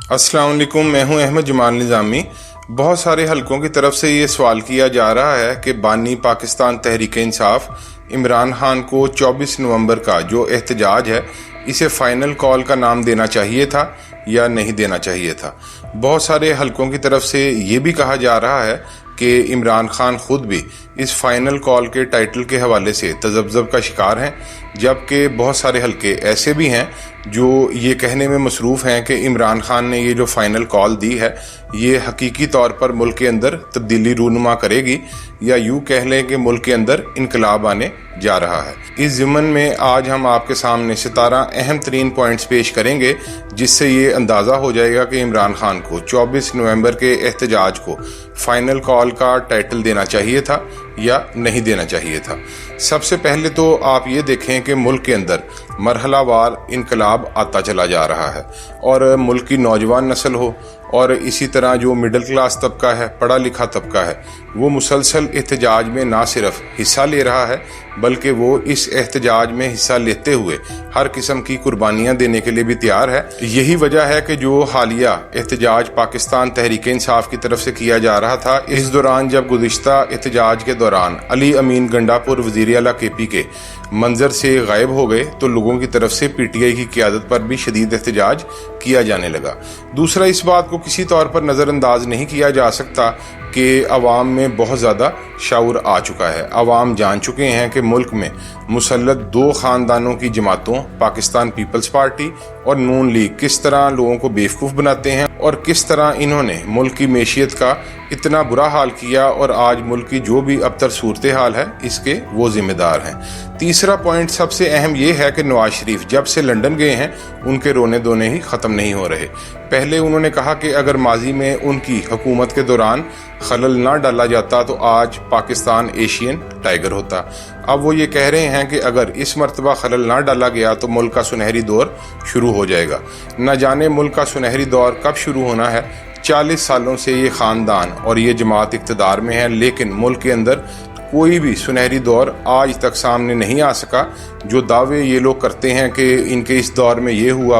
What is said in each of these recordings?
अस्सलाम वालेकुम, मैं हूं अहमद जमाल निज़ामी। बहुत सारे हलकों की तरफ से ये सवाल किया जा रहा है कि बानी पाकिस्तान तहरीक इंसाफ इमरान खान को 24 नवंबर का जो एहतजाज है इसे फ़ाइनल कॉल का नाम देना चाहिए था या नहीं देना चाहिए था। बहुत सारे हलकों की तरफ से ये भी कहा जा रहा है कि इमरान खान खुद भी इस फाइनल कॉल के टाइटल के हवाले से तजब्जब का शिकार हैं, जबकि बहुत सारे हलके ऐसे भी हैं जो ये कहने में मसरूफ़ हैं कि इमरान खान ने ये जो फाइनल कॉल दी है ये हकीकी तौर पर मुल्क के अंदर तब्दीली रूनुमा करेगी, या यूँ कह लें कि मुल्क के अंदर इनकलाब आने जा रहा है। इस ज़िमन में आज हम आपके सामने 17 अहम तरीन पॉइंट्स पेश करेंगे जिससे ये अंदाज़ा हो जाएगा कि इमरान खान को 24 नवंबर के एहतजाज को फाइनल कॉल का टाइटल देना चाहिए था या नहीं देना चाहिए था। सबसे पहले तो आप ये देखें कि मुल्क के अंदर मरहलावार इनकलाब आता चला जा रहा है और मुल्क की नौजवान नस्ल हो और इसी तरह जो मिडिल क्लास तबका है, पढ़ा लिखा तबका है, वो मुसलसल एहतजाज में ना सिर्फ हिस्सा ले रहा है बल्कि वो इस एहतजाज में हिस्सा लेते हुए हर किस्म की कुर्बानियां देने के लिए भी तैयार है। यही वजह है कि जो हालिया एहतजाज पाकिस्तान तहरीक इंसाफ की तरफ से किया जा रहा था, इस दौरान जब गुज़िश्ता एहतजाज के दौरान अली अमीन गंडापुर वज़ीर आला KP के मंजर से गायब हो गए तो लोगों की तरफ से PTI की क़यादत पर भी शदीद एहतजाज किया जाने लगा। दूसरा, इस बात को किसी तौर पर नज़रअंदाज नहीं किया जा सकता कि अवाम में बहुत ज़्यादा शऊर आ चुका है। अवाम जान चुके हैं कि मुल्क में मुसल्लत दो ख़ानदानों की जमातों पाकिस्तान पीपल्स पार्टी और नून लीग किस तरह लोगों को बेवकूफ़ बनाते हैं और किस तरह इन्होंने मुल्क की मैशियत का इतना बुरा हाल किया और आज मुल्क की जो भी अबतर सूरत हाल है इसके वो जिम्मेदार हैं। तीसरा पॉइंट सबसे अहम ये है कि नवाज शरीफ जब से लंदन गए हैं उनके रोने धोने ही ख़त्म नहीं हो रहे। पहले उन्होंने कहा कि अगर माजी में उनकी हुकूमत के दौरान खलल ना डाला जाता तो आज पाकिस्तान एशियन टाइगर होता। अब वो ये कह रहे हैं कि अगर इस मरतबा खलल ना डाला गया तो मुल्क का सुनहरी दौर शुरू हो जाएगा। न जाने मुल्क का सुनहरी दौर कब शुरू होना है। 40 सालों से ये ख़ानदान और ये जमात इक़्तिदार में है, लेकिन मुल्क के अंदर कोई भी सुनहरी दौर आज तक सामने नहीं आ सका। जो दावे ये लोग करते हैं कि इनके इस दौर में ये हुआ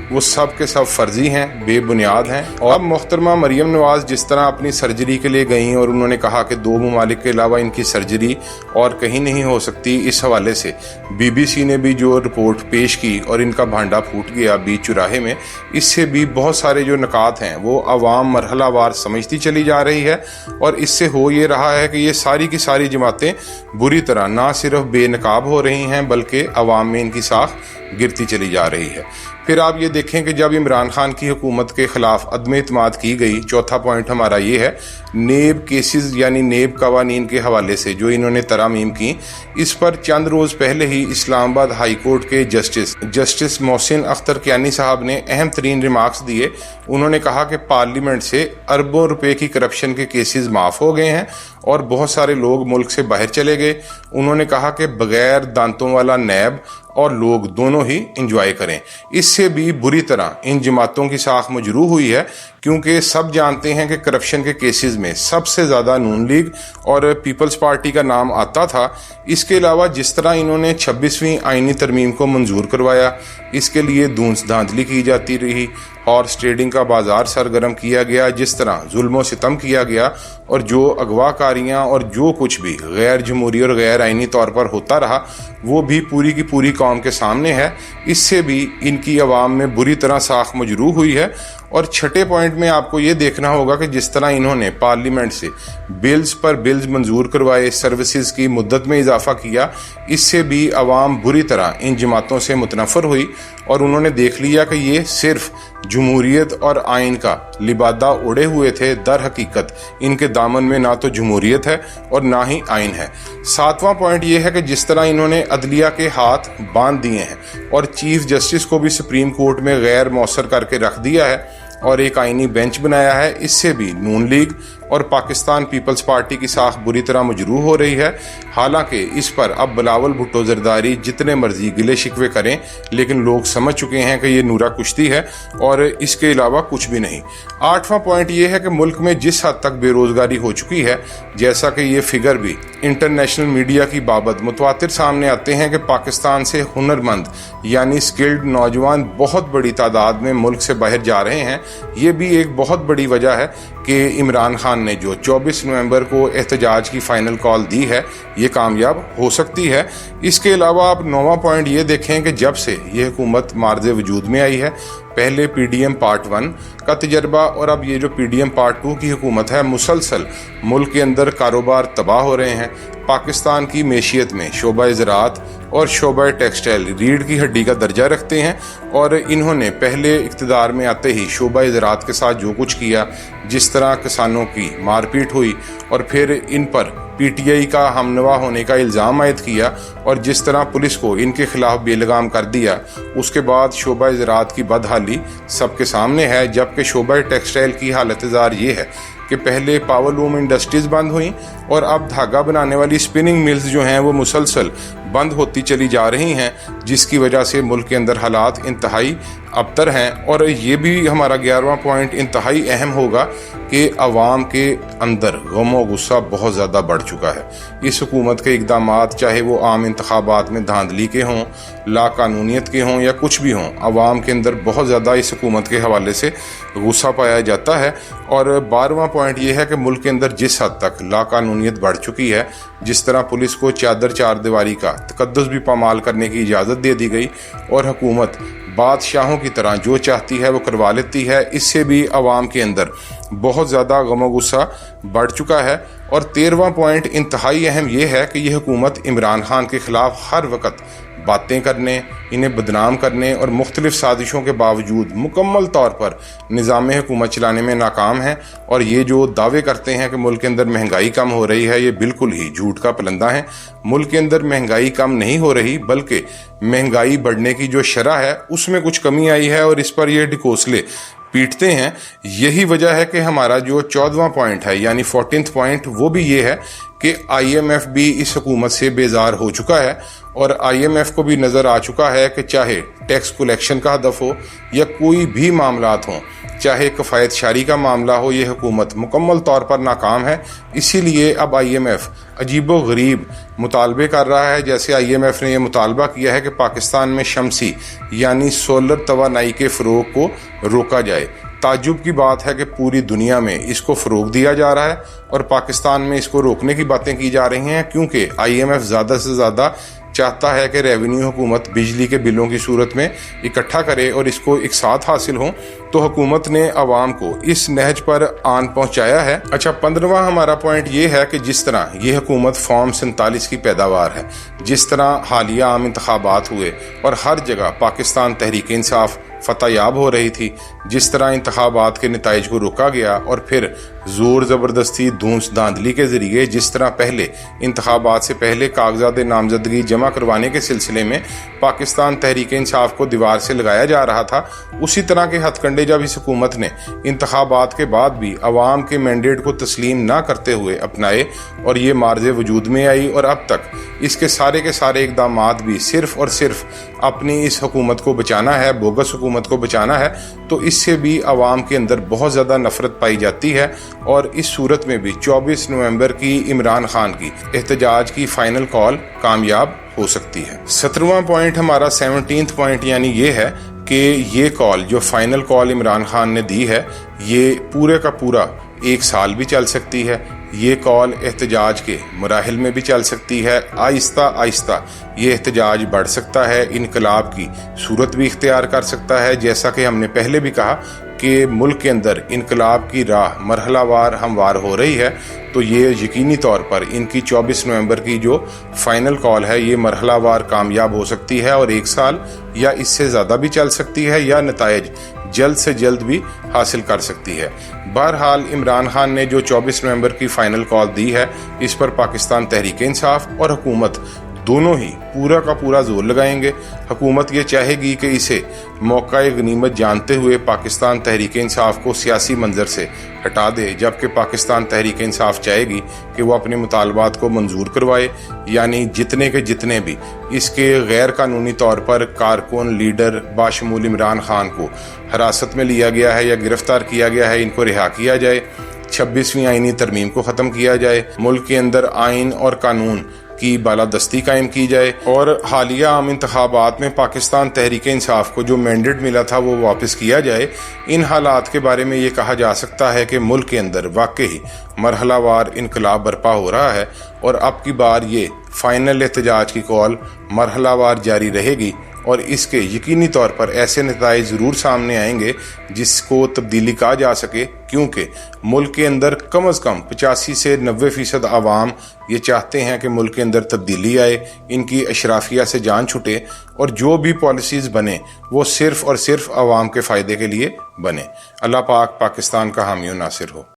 वो सब के सब फर्जी हैं, बेबुनियाद हैं। और अब मोहतरमा मरियम नवाज जिस तरह अपनी सर्जरी के लिए गई और उन्होंने कहा कि 2 ममालिक के अलावा इनकी सर्जरी और कहीं नहीं हो सकती, इस हवाले से BBC ने भी जो रिपोर्ट पेश की और इनका भांडा फूट गया बीच चुराहे में, इससे भी बहुत सारे जो नकात हैं वो अवाम मरहलावार समझती चली जा रही है। और इससे हो ये रहा है कि ये सारी की सारी जमातें बुरी तरह ना सिर्फ बेनकाब हो रही हैं बल्कि अवाम में इनकी साख गिरती चली जा रही है। फिर आप ये देखें कि जब इमरान खान की हुकूमत के खिलाफ अदम एतमाद की गई, चौथा पॉइंट हमारा ये है नेब केसेस यानी नेब कवानीन के हवाले से जो इन्होंने तरामीम की, इस पर चंद रोज़ पहले ही इस्लामाबाद हाई कोर्ट के जस्टिस मोहसिन अख्तर कियानी साहब ने अहम तरीन रिमार्क्स दिए। उन्होंने कहा कि पार्लियामेंट से अरबों रुपए की करप्शन के केसेस माफ़ हो गए हैं और बहुत सारे लोग मुल्क से बाहर चले गए। उन्होंने कहा कि बगैर दांतों वाला नैब और लोग दोनों ही इंजॉय करें। इससे भी बुरी तरह इन जमातों की साख मजरूह हुई है, क्योंकि सब जानते हैं कि करप्शन के केसेस में सबसे ज़्यादा नून लीग और पीपल्स पार्टी का नाम आता था। इसके अलावा जिस तरह इन्होंने 26वीं आईनी तरमीम को मंजूर करवाया, इसके लिए धूंस धांधली की जाती रही, हॉर्स ट्रेडिंग का बाजार सरगर्म किया गया, जिस तरह जुल्म सितम किया गया और जो अगवाकारियाँ और जो कुछ भी गैर जमहूरी और गैर आईनी तौर पर होता रहा वो भी पूरी की पूरी कौम के सामने है। इससे भी इनकी आवाम में बुरी तरह साख मजरूह हुई है। और छठे पॉइंट में आपको ये देखना होगा कि जिस तरह इन्होंने पार्लियामेंट से बिल्स पर बिल्स मंजूर करवाए, सर्विसेज की मुद्दत में इजाफा किया, इससे भी आवाम बुरी तरह इन जमातों से मुतनफ़र हुई और उन्होंने देख लिया कि ये सिर्फ जमहूरियत और आइन का लिबादा उड़े हुए थे। दर हकीकत इनके दामन में ना तो जमहूरियत है और ना ही आइन है। 7वां पॉइंट ये है कि जिस तरह इन्होंने अदलिया के हाथ बांध दिए हैं और चीफ जस्टिस को भी सुप्रीम कोर्ट में गैर मौसर करके रख दिया है, और एक आईनी बेंच बनाया है। इससे भी नून लीग और पाकिस्तान पीपल्स पार्टी की साख बुरी तरह मजरूह हो रही है। हालांकि इस पर अब बिलावल भुट्टो जरदारी जितने मर्जी गिले शिकवे करें, लेकिन लोग समझ चुके हैं कि ये नूरा कुश्ती है और इसके अलावा कुछ भी नहीं। 8वां पॉइंट ये है कि मुल्क में जिस हद तक बेरोजगारी हो चुकी है, जैसा कि ये फिगर भी इंटरनेशनल मीडिया की बाबत मुतवातिर सामने आते हैं कि पाकिस्तान से हुनरमंद यानी स्किल्ड नौजवान बहुत बड़ी तादाद में मुल्क से बाहर जा रहे हैं। ये भी एक बहुत बड़ी वजह है कि इमरान खान ने जो 24 नवंबर को एहतजाज की फाइनल कॉल दी है, ये कामयाब हो सकती है। इसके अलावा आप 9वां पॉइंट ये देखें कि जब से ये हुकूमत मार्ज़े वजूद में आई है, पहले PDM पार्ट 1 का तजर्बा और अब ये जो PDM पार्ट 2 की हुकूमत है, मुसलसल मुल्क के अंदर कारोबार तबाह हो रहे हैं। पाकिस्तान की मैशियत में शोबा ज़राअत और शोबा टेक्सटाइल रीढ़ की हड्डी का दर्जा रखते हैं और इन्होंने पहले इक़्तिदार में आते ही शोबा ज़राअत के साथ जो कुछ किया, जिस तरह किसानों की मारपीट हुई और फिर इन पर PTI का हमनवा होने का इल्ज़ाम आयद किया और जिस तरह पुलिस को इनके खिलाफ बेलगाम कर दिया, उसके बाद शोबा ज़राअत की बदहाली सबके सामने है। जबकि शोबा टेक्सटाइल की हालत ज़ार ये है कि पहले पावर लूम इंडस्ट्रीज बंद हुई और अब धागा बनाने वाली स्पिनिंग मिल्स जो हैं वो मुसलसल बंद होती चली जा रही हैं, जिसकी वजह से मुल्क के अंदर हालात इंतहाई अबतर हैं। और ये भी हमारा 11वां पॉइंट इंतहाई अहम होगा कि अवाम के अंदर गम और गुस्सा बहुत ज़्यादा बढ़ चुका है। इस हुकूमत के इक़दामात, चाहे वो आम इंतखाबात में धांधली के हों, लाकानूनियत के हों या कुछ भी हों, अवाम के अंदर बहुत ज़्यादा इस हुकूमत के हवाले से गुस्सा पाया जाता है। और 12वां पॉइंट ये है कि मुल्क के अंदर जिस हद तक लाकानूनियत बढ़ चुकी है, जिस तरह पुलिस को चादर चार दीवारी का तकद्दुस भी पामाल करने की इजाज़त दे दी गई और हुकूमत बादशाहों की तरह जो चाहती है वो करवा लेती है, इससे भी अवाम के अंदर बहुत ज़्यादा गम गुस्सा बढ़ चुका है। और 13वां पॉइंट इंतहाई अहम ये है कि यह हुकूमत इमरान खान के ख़िलाफ़ हर वक्त बातें करने, इन्हें बदनाम करने और मुख्तलिफ साजिशों के बावजूद मुकम्मल तौर पर निज़ाम हुकूमत चलाने में नाकाम है। और ये जो दावे करते हैं कि मुल्क के अंदर महंगाई कम हो रही है, ये बिल्कुल ही झूठ का पलंदा है। मुल्क के अंदर महंगाई कम नहीं हो रही, बल्कि महंगाई बढ़ने की जो शरह है उसमें कुछ कमी आई है और इस पर ये ढकोसले पीटते हैं। यही वजह है कि हमारा जो 14वां पॉइंट है यानी 14th पॉइंट, वो भी ये है कि IMF भी इस हुकूमत से बेजार हो चुका है और IMF को भी नज़र आ चुका है कि चाहे टैक्स कलेक्शन का हदफ हो या कोई भी मामलात हों, चाहे कफ़ायत शारी का मामला हो, ये हुकूमत मुकम्मल तौर पर नाकाम है। इसीलिए अब IMF अजीबो गरीब मुतालबे कर रहा है। जैसे IMF ने यह मुतालबा किया है कि पाकिस्तान में शमसी यानी सोलर तवानाई के फ़रोग को रोका जाए। ताज्जुब की बात है कि पूरी दुनिया में इसको फ़रोग दिया जा रहा है और पाकिस्तान में इसको रोकने की बातें की जा रही हैं, क्योंकि IMF ज़्यादा से ज़्यादा चाहता है कि रेवेन्यू हुकूमत बिजली के बिलों की सूरत में इकट्ठा करे और इसको एक साथ हासिल हो। तो हुकूमत ने अवाम को इस नहज पर आन पहुंचाया है। अच्छा, 15वां हमारा पॉइंट ये है कि जिस तरह ये हुकूमत फॉर्म 47 की पैदावार है, जिस तरह हालिया आम इंतखाबात हुए और हर जगह पाकिस्तान तहरीक इंसाफ फतहयाब हो रही थी, जिस तरह इंतखाबात के नताइज को रोका गया और फिर जोर ज़बरदस्ती धूस धांधली के ज़रिए जिस तरह पहले इंतखाबात से पहले कागजात नामजदगी जमा करवाने के सिलसिले में पाकिस्तान तहरीक इंसाफ को दीवार से लगाया जा रहा था, उसी तरह के हथकंडे जब इस हुकूमत ने इंतखाबात के बाद भी अवाम के मैंडेट को तस्लीम ना करते हुए अपनाए और ये मार्ज़े वजूद में आई और अब तक इसके सारे इक़दामात भी सिर्फ और सिर्फ अपनी इस हुकूमत को बचाना है, बोगस हुकूमत को बचाना है, तो इससे भी अवाम के अंदर बहुत ज़्यादा नफरत पाई जाती है। और इस सूरत में भी 24 नवंबर की इमरान खान की एहतजाज की फाइनल कॉल कामयाब हो सकती है। 17वां पॉइंट हमारा 17th पॉइंट यानी ये है कि ये कॉल जो फाइनल कॉल इमरान खान ने दी है, ये पूरे का पूरा 1 साल भी चल सकती है। ये कॉल एहतजाज के मराहिल में भी चल सकती है। आहिस्ता आहिस्ता ये एहतजाज बढ़ सकता है, इनकलाब की सूरत भी इख्तियार कर सकता है। जैसा कि हमने पहले भी कहा कि मुल्क के अंदर इनकलाब की राह मरहलावार हमवार हो रही है, तो ये यकीनी तौर पर इनकी 24 नवंबर की जो फाइनल कॉल है ये मरहलावार कामयाब हो सकती है और 1 साल या इससे ज़्यादा भी चल सकती है या नताइज जल्द से जल्द भी हासिल कर सकती है। बहरहाल इमरान खान ने जो 24 नवंबर की फाइनल कॉल दी है, इस पर पाकिस्तान तहरीक इंसाफ और हुकूमत दोनों ही पूरा का पूरा जोर लगाएंगे। हुकूमत ये चाहेगी कि इसे मौका गनीमत जानते हुए पाकिस्तान तहरीक इंसाफ को सियासी मंजर से हटा दे, जबकि पाकिस्तान तहरीक इंसाफ चाहेगी कि वो अपने मुतालबात को मंजूर करवाए, यानी जितने के जितने भी इसके गैर कानूनी तौर पर कारकुन लीडर बाशमूल इमरान खान को हिरासत में लिया गया है या गिरफ्तार किया गया है, इनको रिहा किया जाए। 26वीं आईनी तरमीम को ख़त्म किया जाए, मुल्क के अंदर आइन और कानून की बालादस्ती कायम की जाए और हालिया आम इंतखाबात में पाकिस्तान तहरीक इंसाफ को जो मैंडेट मिला था वो वापस किया जाए। इन हालात के बारे में ये कहा जा सकता है कि मुल्क के अंदर वाकई मरहलावार इनकलाब बर्पा हो रहा है और अब की बार ये फाइनल एहतजाज की कॉल मरहलावार जारी रहेगी और इसके यकीनी तौर पर ऐसे नताइज ज़रूर सामने आएंगे जिसको तब्दीली कहा जा सके, क्योंकि मुल्क के अंदर कम अज़ कम 85 से 90% आवाम ये चाहते हैं कि मुल्क के अंदर तब्दीली आए, इनकी अशराफिया से जान छुटे और जो भी पॉलिसीज़ बने वो सिर्फ़ और सिर्फ आवाम के फ़ायदे के लिए बने। अल्लाह पाक पाकिस्तान का हामी और नासिर हो।